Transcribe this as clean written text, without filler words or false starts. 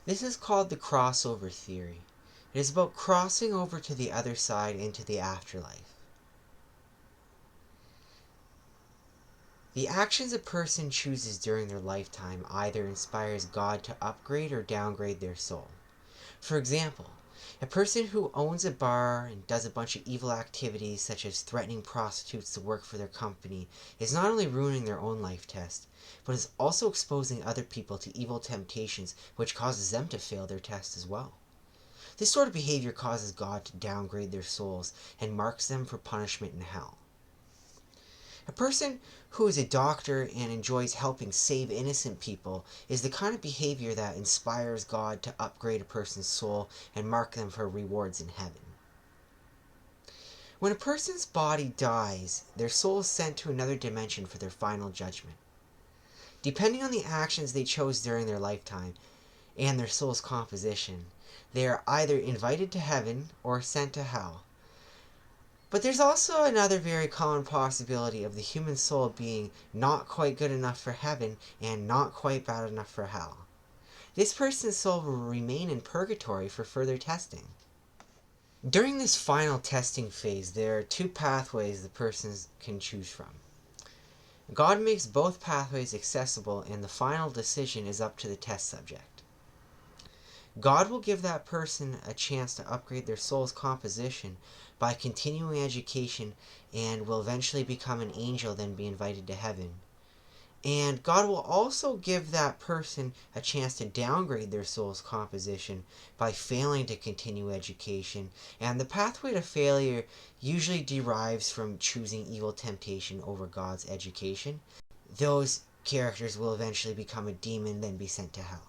This is called the crossover theory. It is about crossing over to the other side into the afterlife. The actions a person chooses during their lifetime either inspires God to upgrade or downgrade their soul. For example, a person who owns a bar and does a bunch of evil activities such as threatening prostitutes to work for their company is not only ruining their own life test, but is also exposing other people to evil temptations, which causes them to fail their test as well. This sort of behavior causes God to downgrade their souls and marks them for punishment in hell. A person who is a doctor and enjoys helping save innocent people is the kind of behavior that inspires God to upgrade a person's soul and mark them for rewards in heaven. When a person's body dies, their soul is sent to another dimension for their final judgment. Depending on the actions they chose during their lifetime and their soul's composition, they are either invited to heaven or sent to hell. But there's also another very common possibility of the human soul being not quite good enough for heaven and not quite bad enough for hell. This person's soul will remain in purgatory for further testing. During this final testing phase, there are two pathways the person can choose from. God makes both pathways accessible, and the final decision is up to the test subject. God will give that person a chance to upgrade their soul's composition by continuing education and will eventually become an angel, then be invited to heaven. And God will also give that person a chance to downgrade their soul's composition by failing to continue education. And the pathway to failure usually derives from choosing evil temptation over God's education. Those characters will eventually become a demon, then be sent to hell.